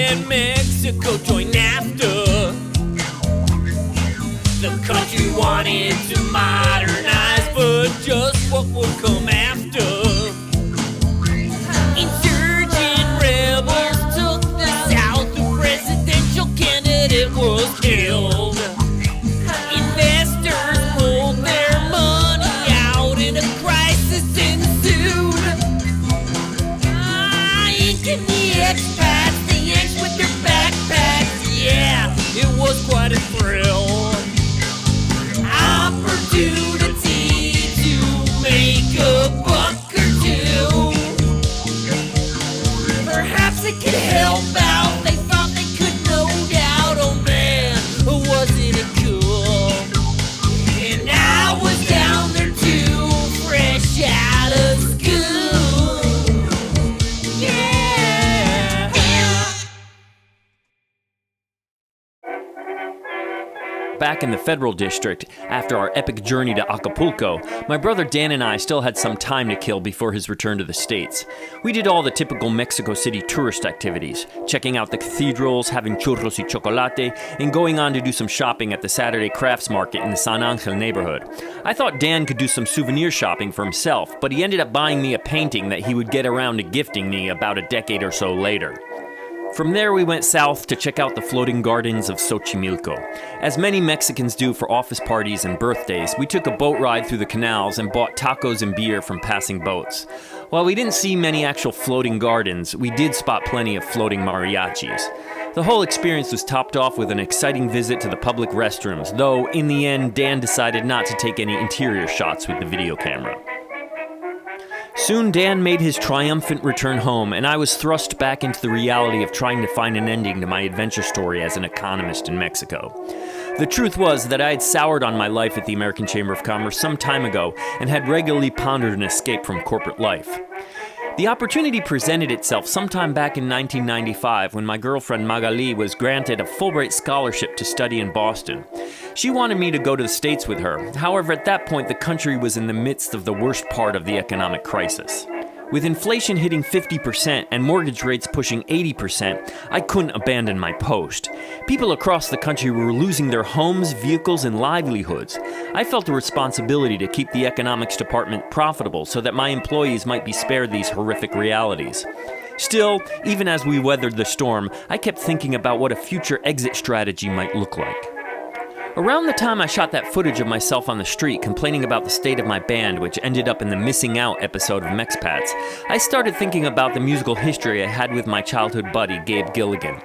when Mexico joined NAFTA. The country wanted to modernize, but just what would come after? Insurgent rebels took the South, the presidential candidate was killed. Investors pulled their money out and a crisis ensued. And the expats, the Yanks with their backpacks, yeah, it was quite a thrill. Opportunity to make a buck or two. Perhaps it could help out. They thought they could, no doubt. Oh man, wasn't it cool? And I was down there too, fresh out of school. Yeah. Back in the Federal District, after our epic journey to Acapulco, my brother Dan and I still had some time to kill before his return to the States. We did all the typical Mexico City tourist activities, checking out the cathedrals, having churros y chocolate, and going on to do some shopping at the Saturday crafts market in the San Angel neighborhood. I thought Dan could do some souvenir shopping for himself, but he ended up buying me a painting that he would get around to gifting me about a decade or so later. From there, we went south to check out the floating gardens of Xochimilco. As many Mexicans do for office parties and birthdays, we took a boat ride through the canals and bought tacos and beer from passing boats. While we didn't see many actual floating gardens, we did spot plenty of floating mariachis. The whole experience was topped off with an exciting visit to the public restrooms, though in the end, Dan decided not to take any interior shots with the video camera. Soon, Dan made his triumphant return home, and I was thrust back into the reality of trying to find an ending to my adventure story as an economist in Mexico. The truth was that I had soured on my life at the American Chamber of Commerce some time ago and had regularly pondered an escape from corporate life. The opportunity presented itself sometime back in 1995 when my girlfriend Magali was granted a Fulbright scholarship to study in Boston. She wanted me to go to the States with her. However, at that point, the country was in the midst of the worst part of the economic crisis. With inflation hitting 50% and mortgage rates pushing 80%, I couldn't abandon my post. People across the country were losing their homes, vehicles, and livelihoods. I felt a responsibility to keep the economics department profitable so that my employees might be spared these horrific realities. Still, even as we weathered the storm, I kept thinking about what a future exit strategy might look like. Around the time I shot that footage of myself on the street complaining about the state of my band, which ended up in the Missing Out episode of mExpats, I started thinking about the musical history I had with my childhood buddy, Gabe Gilligan.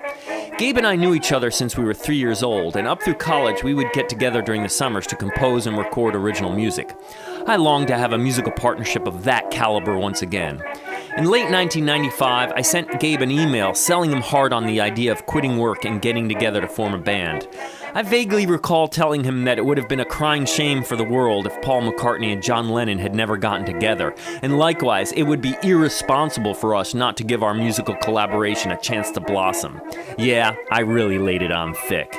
Gabe and I knew each other since we were 3 years old, and up through college we would get together during the summers to compose and record original music. I longed to have a musical partnership of that caliber once again. In late 1995, I sent Gabe an email selling him hard on the idea of quitting work and getting together to form a band. I vaguely recall telling him that it would have been a crying shame for the world if Paul McCartney and John Lennon had never gotten together, and likewise, it would be irresponsible for us not to give our musical collaboration a chance to blossom. Yeah, I really laid it on thick.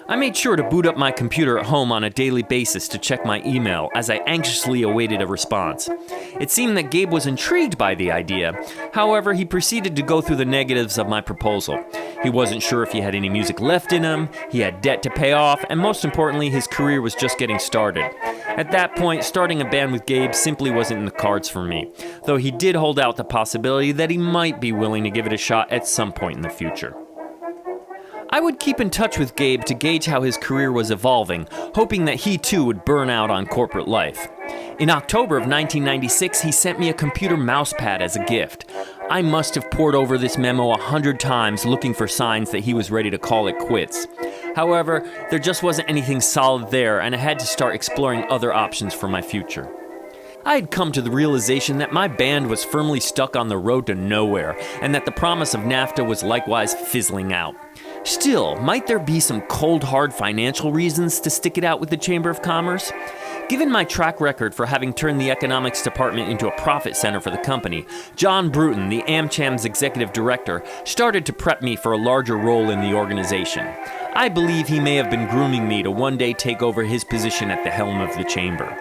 I made sure to boot up my computer at home on a daily basis to check my email as I anxiously awaited a response. It seemed that Gabe was intrigued by the idea. However, he proceeded to go through the negatives of my proposal. He wasn't sure if he had any music left in him, he had debt to pay off, and most importantly, his career was just getting started. At that point, starting a band with Gabe simply wasn't in the cards for me, though he did hold out the possibility that he might be willing to give it a shot at some point in the future. I would keep in touch with Gabe to gauge how his career was evolving, hoping that he too would burn out on corporate life. In October of 1996, he sent me a computer mousepad as a gift. I must have pored over this memo 100 times looking for signs that he was ready to call it quits. However, there just wasn't anything solid there, and I had to start exploring other options for my future. I had come to the realization that my band was firmly stuck on the road to nowhere, and that the promise of NAFTA was likewise fizzling out. Still, might there be some cold hard financial reasons to stick it out with the Chamber of Commerce? Given my track record for having turned the economics department into a profit center for the company, John Bruton, the AmCham's executive director, started to prep me for a larger role in the organization. I believe he may have been grooming me to one day take over his position at the helm of the chamber.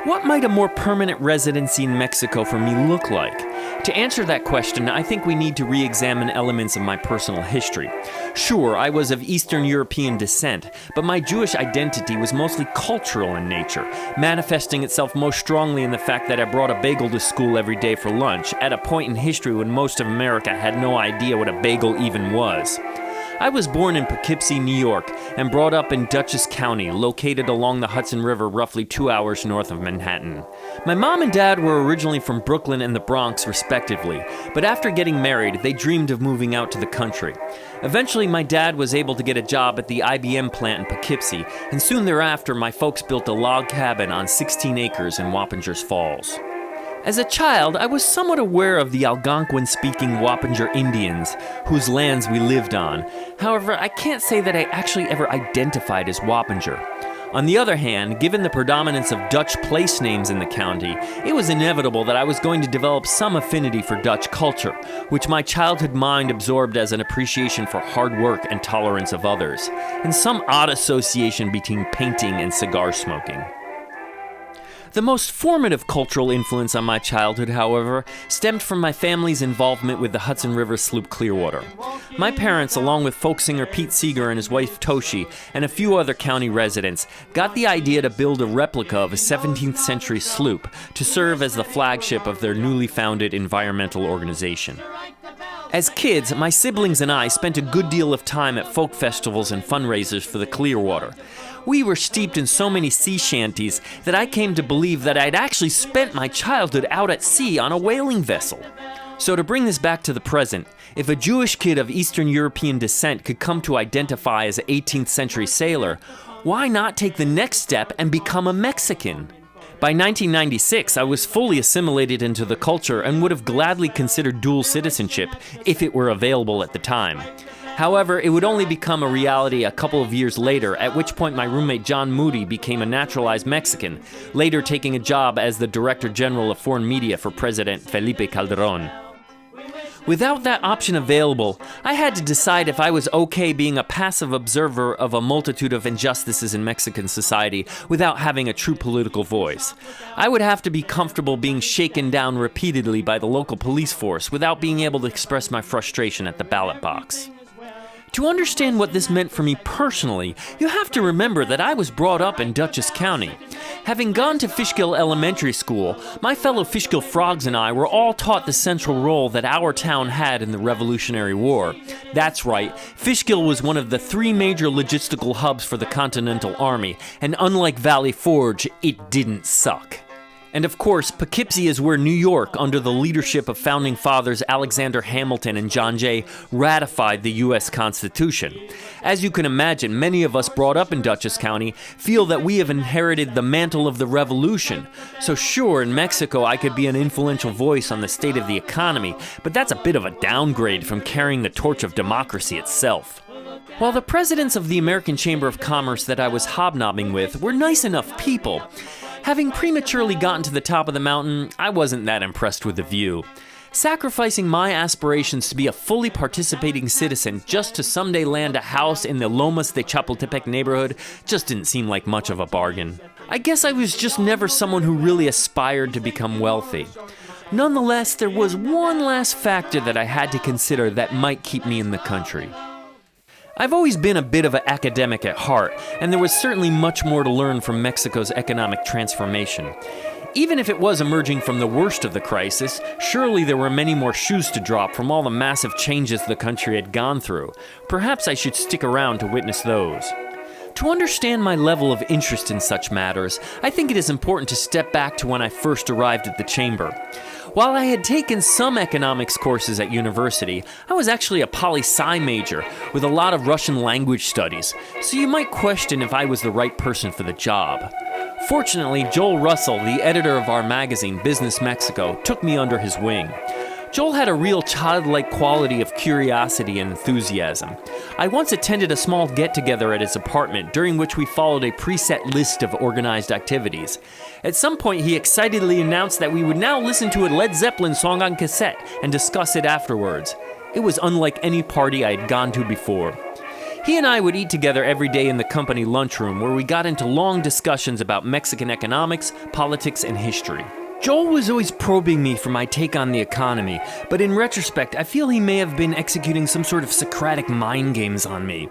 What might a more permanent residency in Mexico for me look like? To answer that question, I think we need to re-examine elements of my personal history. Sure, I was of Eastern European descent, but my Jewish identity was mostly cultural in nature, manifesting itself most strongly in the fact that I brought a bagel to school every day for lunch, at a point in history when most of America had no idea what a bagel even was. I was born in Poughkeepsie, New York, and brought up in Dutchess County, located along the Hudson River roughly 2 hours north of Manhattan. My mom and dad were originally from Brooklyn and the Bronx, respectively, but after getting married, they dreamed of moving out to the country. Eventually, my dad was able to get a job at the IBM plant in Poughkeepsie, and soon thereafter, my folks built a log cabin on 16 acres in Wappingers Falls. As a child, I was somewhat aware of the Algonquin-speaking Wappinger Indians, whose lands we lived on. However, I can't say that I actually ever identified as Wappinger. On the other hand, given the predominance of Dutch place names in the county, it was inevitable that I was going to develop some affinity for Dutch culture, which my childhood mind absorbed as an appreciation for hard work and tolerance of others, and some odd association between painting and cigar smoking. The most formative cultural influence on my childhood, however, stemmed from my family's involvement with the Hudson River sloop Clearwater. My parents, along with folk singer Pete Seeger and his wife Toshi, and a few other county residents, got the idea to build a replica of a 17th century sloop to serve as the flagship of their newly founded environmental organization. As kids, my siblings and I spent a good deal of time at folk festivals and fundraisers for the Clearwater. We were steeped in so many sea shanties that I came to believe that I'd actually spent my childhood out at sea on a whaling vessel. So to bring this back to the present, if a Jewish kid of Eastern European descent could come to identify as an 18th century sailor, why not take the next step and become a Mexican? By 1996, I was fully assimilated into the culture and would have gladly considered dual citizenship if it were available at the time. However, it would only become a reality a couple of years later, at which point my roommate John Moody became a naturalized Mexican, later taking a job as the Director General of Foreign Media for President Felipe Calderón. Without that option available, I had to decide if I was okay being a passive observer of a multitude of injustices in Mexican society without having a true political voice. I would have to be comfortable being shaken down repeatedly by the local police force without being able to express my frustration at the ballot box. To understand what this meant for me personally, you have to remember that I was brought up in Dutchess County. Having gone to Fishkill Elementary School, my fellow Fishkill frogs and I were all taught the central role that our town had in the Revolutionary War. That's right, Fishkill was one of the 3 major logistical hubs for the Continental Army, and unlike Valley Forge, it didn't suck. And of course, Poughkeepsie is where New York, under the leadership of founding fathers Alexander Hamilton and John Jay, ratified the U.S. Constitution. As you can imagine, many of us brought up in Dutchess County feel that we have inherited the mantle of the revolution. So sure, in Mexico I could be an influential voice on the state of the economy, but that's a bit of a downgrade from carrying the torch of democracy itself. While the presidents of the American Chamber of Commerce that I was hobnobbing with were nice enough people, having prematurely gotten to the top of the mountain, I wasn't that impressed with the view. Sacrificing my aspirations to be a fully participating citizen just to someday land a house in the Lomas de Chapultepec neighborhood just didn't seem like much of a bargain. I guess I was just never someone who really aspired to become wealthy. Nonetheless, there was one last factor that I had to consider that might keep me in the country. I've always been a bit of an academic at heart, and there was certainly much more to learn from Mexico's economic transformation. Even if it was emerging from the worst of the crisis, surely there were many more shoes to drop from all the massive changes the country had gone through. Perhaps I should stick around to witness those. To understand my level of interest in such matters, I think it is important to step back to when I first arrived at the Chamber. While I had taken some economics courses at university, I was actually a poli-sci major with a lot of Russian language studies, so you might question if I was the right person for the job. Fortunately, Joel Russell, the editor of our magazine, Business Mexico, took me under his wing. Joel had a real childlike quality of curiosity and enthusiasm. I once attended a small get-together at his apartment, during which we followed a preset list of organized activities. At some point, he excitedly announced that we would now listen to a Led Zeppelin song on cassette and discuss it afterwards. It was unlike any party I had gone to before. He and I would eat together every day in the company lunchroom, where we got into long discussions about Mexican economics, politics, and history. Joel was always probing me for my take on the economy, but in retrospect, I feel he may have been executing some sort of Socratic mind games on me.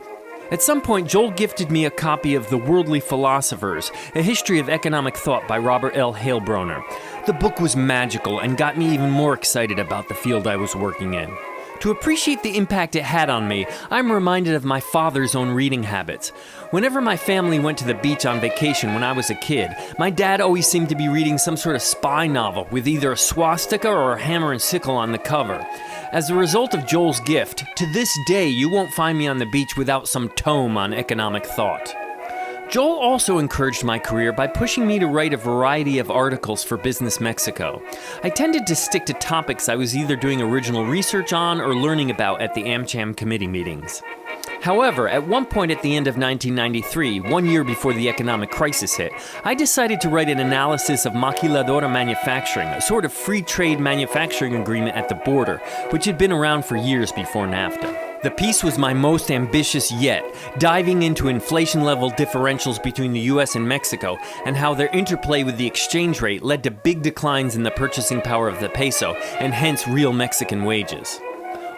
At some point, Joel gifted me a copy of The Worldly Philosophers, a history of economic thought by Robert L. Heilbroner. The book was magical and got me even more excited about the field I was working in. To appreciate the impact it had on me, I'm reminded of my father's own reading habits. Whenever my family went to the beach on vacation when I was a kid, my dad always seemed to be reading some sort of spy novel with either a swastika or a hammer and sickle on the cover. As a result of Joel's gift, to this day you won't find me on the beach without some tome on economic thought. Joel also encouraged my career by pushing me to write a variety of articles for Business Mexico. I tended to stick to topics I was either doing original research on or learning about at the AmCham committee meetings. However, at one point at the end of 1993, 1 year before the economic crisis hit, I decided to write an analysis of maquiladora manufacturing, a sort of free trade manufacturing agreement at the border, which had been around for years before NAFTA. The piece was my most ambitious yet, diving into inflation-level differentials between the US and Mexico and how their interplay with the exchange rate led to big declines in the purchasing power of the peso and hence real Mexican wages.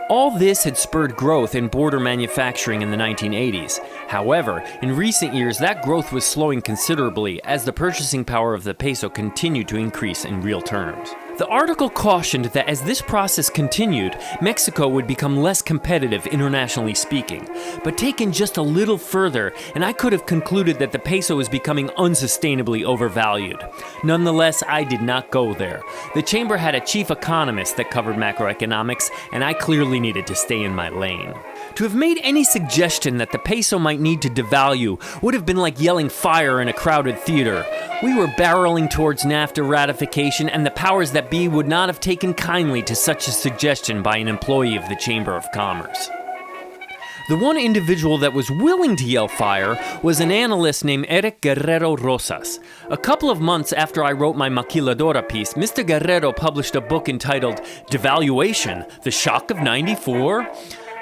All this had spurred growth in border manufacturing in the 1980s. However, in recent years that growth was slowing considerably as the purchasing power of the peso continued to increase in real terms. The article cautioned that as this process continued, Mexico would become less competitive internationally speaking. But taken just a little further, and I could have concluded that the peso was becoming unsustainably overvalued. Nonetheless, I did not go there. The chamber had a chief economist that covered macroeconomics, and I clearly needed to stay in my lane. To have made any suggestion that the peso might need to devalue would have been like yelling fire in a crowded theater. We were barreling towards NAFTA ratification, and the powers that be would not have taken kindly to such a suggestion by an employee of the Chamber of Commerce. The one individual that was willing to yell fire was an analyst named Erick Guerrero Rosas. A couple of months after I wrote my maquiladora piece, Mr. Guerrero published a book entitled Devaluation, The Shock of '94?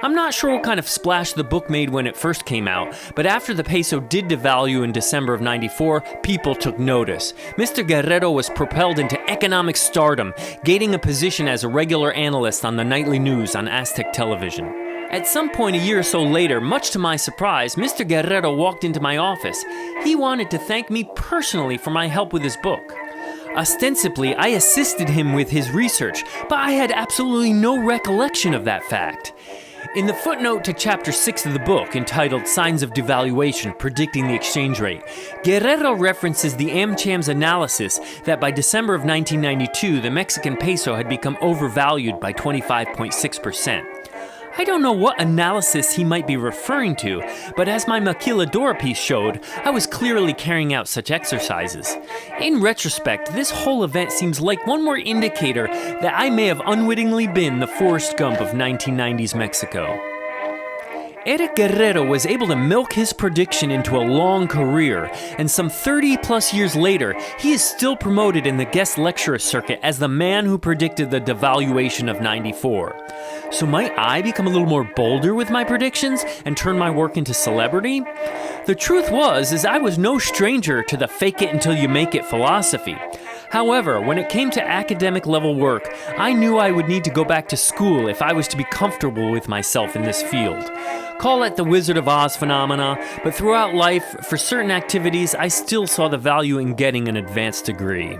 I'm not sure what kind of splash the book made when it first came out, but after the peso did devalue in December of '94, people took notice. Mr. Guerrero was propelled into economic stardom, gaining a position as a regular analyst on the nightly news on Aztec television. At some point a year or so later, much to my surprise, Mr. Guerrero walked into my office. He wanted to thank me personally for my help with his book. Ostensibly, I assisted him with his research, but I had absolutely no recollection of that fact. In the footnote to Chapter 6 of the book, entitled Signs of Devaluation, Predicting the Exchange Rate, Guerrero references the AmCham's analysis that by December of 1992, the Mexican peso had become overvalued by 25.6%. I don't know what analysis he might be referring to, but as my maquiladora piece showed, I was clearly carrying out such exercises. In retrospect, this whole event seems like one more indicator that I may have unwittingly been the Forrest Gump of 1990s Mexico. Erick Guerrero was able to milk his prediction into a long career, and some 30 plus years later, he is still promoted in the guest lecturer circuit as the man who predicted the devaluation of '94. So might I become a little more bolder with my predictions and turn my work into celebrity? The truth is I was no stranger to the fake it until you make it philosophy. However, when it came to academic level work, I knew I would need to go back to school if I was to be comfortable with myself in this field. Call it the Wizard of Oz phenomena, but throughout life, for certain activities, I still saw the value in getting an advanced degree.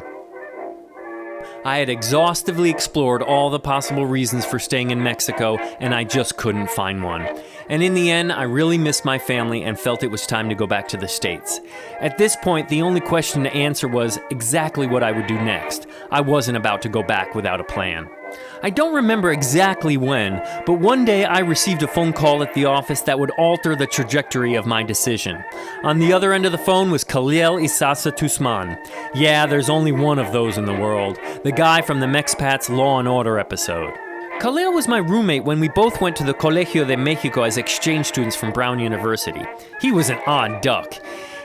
I had exhaustively explored all the possible reasons for staying in Mexico, and I just couldn't find one. And in the end, I really missed my family and felt it was time to go back to the States. At this point, the only question to answer was exactly what I would do next. I wasn't about to go back without a plan. I don't remember exactly when, but one day I received a phone call at the office that would alter the trajectory of my decision. On the other end of the phone was Kaleil Isaza Tuzman. Yeah, there's only one of those in the world. The guy from the mExpats Law & Order episode. Kaleil was my roommate when we both went to the Colegio de Mexico as exchange students from Brown University. He was an odd duck.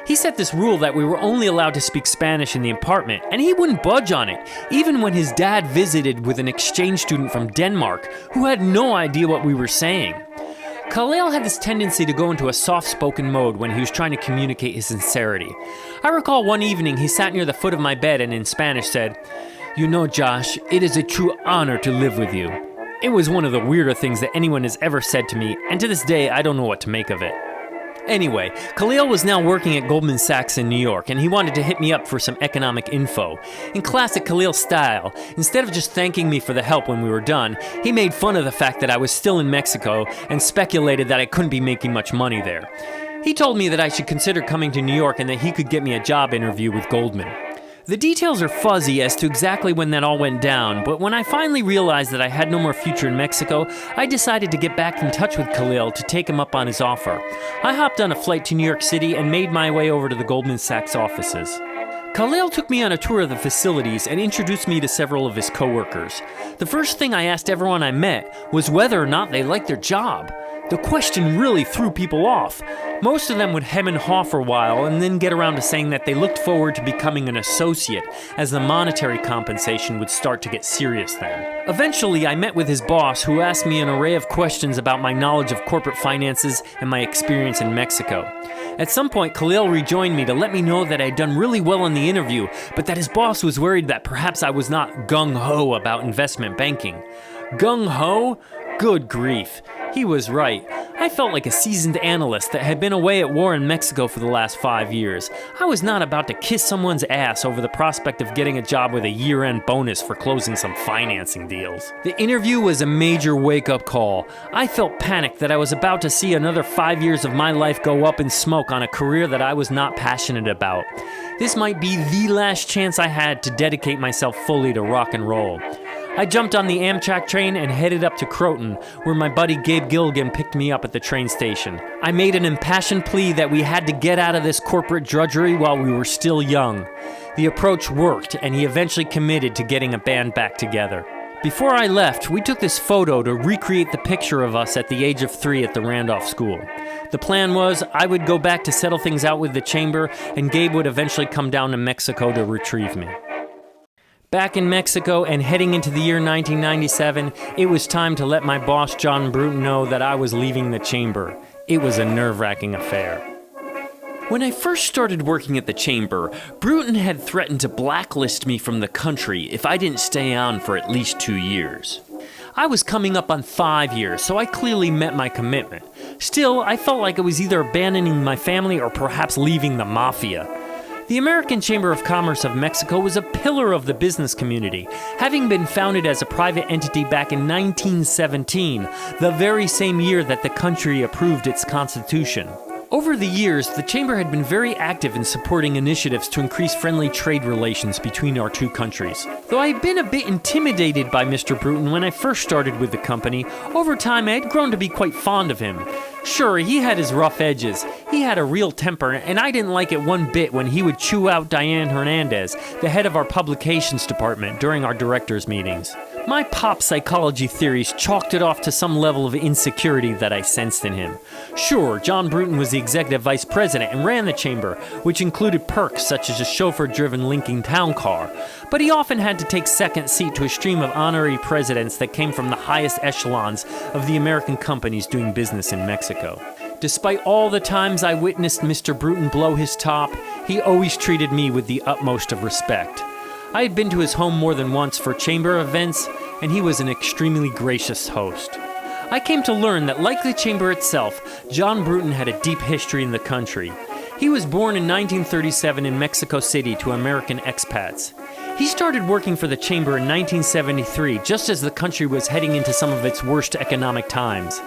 He set this rule that we were only allowed to speak Spanish in the apartment, and he wouldn't budge on it, even when his dad visited with an exchange student from Denmark who had no idea what we were saying. Kaleil had this tendency to go into a soft-spoken mode when he was trying to communicate his sincerity. I recall one evening he sat near the foot of my bed and in Spanish said, You know, Josh, it is a true honor to live with you. It was one of the weirder things that anyone has ever said to me, and to this day, I don't know what to make of it. Anyway, Kaleil was now working at Goldman Sachs in New York, and he wanted to hit me up for some economic info. In classic Kaleil style, instead of just thanking me for the help when we were done, he made fun of the fact that I was still in Mexico and speculated that I couldn't be making much money there. He told me that I should consider coming to New York and that he could get me a job interview with Goldman. The details are fuzzy as to exactly when that all went down, but when I finally realized that I had no more future in Mexico, I decided to get back in touch with Kaleil to take him up on his offer. I hopped on a flight to New York City and made my way over to the Goldman Sachs offices. Kaleil took me on a tour of the facilities and introduced me to several of his coworkers. The first thing I asked everyone I met was whether or not they liked their job. The question really threw people off. Most of them would hem and haw for a while and then get around to saying that they looked forward to becoming an associate, as the monetary compensation would start to get serious then. Eventually, I met with his boss, who asked me an array of questions about my knowledge of corporate finances and my experience in Mexico. At some point, Kaleil rejoined me to let me know that I had done really well in the interview, but that his boss was worried that perhaps I was not gung-ho about investment banking. Gung-ho? Good grief. He was right. I felt like a seasoned analyst that had been away at war in Mexico for the last 5 years. I was not about to kiss someone's ass over the prospect of getting a job with a year-end bonus for closing some financing deals. The interview was a major wake-up call. I felt panicked that I was about to see another 5 years of my life go up in smoke on a career that I was not passionate about. This might be the last chance I had to dedicate myself fully to rock and roll. I jumped on the Amtrak train and headed up to Croton, where my buddy Gabe Gilligan picked me up at the train station. I made an impassioned plea that we had to get out of this corporate drudgery while we were still young. The approach worked, and he eventually committed to getting a band back together. Before I left, we took this photo to recreate the picture of us at the age of 3 at the Randolph School. The plan was I would go back to settle things out with the chamber, and Gabe would eventually come down to Mexico to retrieve me. Back in Mexico and heading into the year 1997, it was time to let my boss John Bruton know that I was leaving the chamber. It was a nerve-wracking affair. When I first started working at the chamber, Bruton had threatened to blacklist me from the country if I didn't stay on for at least 2 years. I was coming up on 5 years, so I clearly met my commitment. Still, I felt like I was either abandoning my family or perhaps leaving the mafia. The American Chamber of Commerce of Mexico was a pillar of the business community, having been founded as a private entity back in 1917, the very same year that the country approved its constitution. Over the years, the Chamber had been very active in supporting initiatives to increase friendly trade relations between our two countries. Though I had been a bit intimidated by Mr. Bruton when I first started with the company, over time I had grown to be quite fond of him. Sure, he had his rough edges. He had a real temper, and I didn't like it one bit when he would chew out Diane Hernandez, the head of our publications department, during our directors' meetings. My pop psychology theories chalked it off to some level of insecurity that I sensed in him. Sure, John Bruton was the executive vice president and ran the chamber, which included perks such as a chauffeur-driven Lincoln Town car, but he often had to take second seat to a stream of honorary presidents that came from the highest echelons of the American companies doing business in Mexico. Despite all the times I witnessed Mr. Bruton blow his top, he always treated me with the utmost of respect. I had been to his home more than once for chamber events, and he was an extremely gracious host. I came to learn that, like the chamber itself, John Bruton had a deep history in the country. He was born in 1937 in Mexico City to American expats. He started working for the chamber in 1973, just as the country was heading into some of its worst economic times.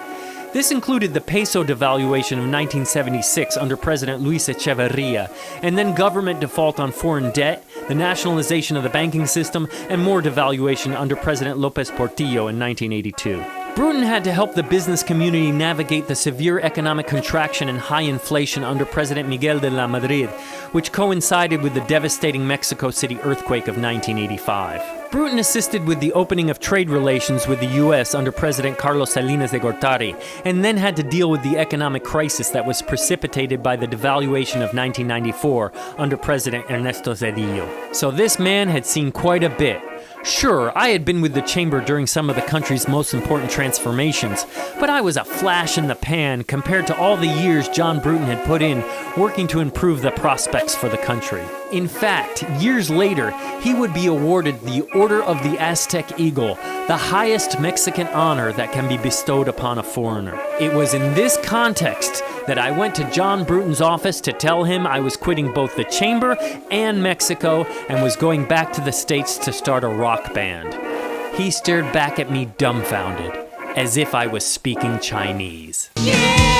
This included the peso devaluation of 1976 under President Luis Echeverria, and then government default on foreign debt, the nationalization of the banking system, and more devaluation under President López Portillo in 1982. Bruton had to help the business community navigate the severe economic contraction and high inflation under President Miguel de la Madrid, which coincided with the devastating Mexico City earthquake of 1985. Bruton assisted with the opening of trade relations with the U.S. under President Carlos Salinas de Gortari, and then had to deal with the economic crisis that was precipitated by the devaluation of 1994 under President Ernesto Zedillo. So this man had seen quite a bit. Sure, I had been with the chamber during some of the country's most important transformations, but I was a flash in the pan compared to all the years John Bruton had put in working to improve the prospects for the country. In fact, years later, he would be awarded the Order of the Aztec Eagle, the highest Mexican honor that can be bestowed upon a foreigner. It was in this context that I went to John Bruton's office to tell him I was quitting both the chamber and Mexico and was going back to the States to start a rock band. He stared back at me dumbfounded, as if I was speaking Chinese. Yeah!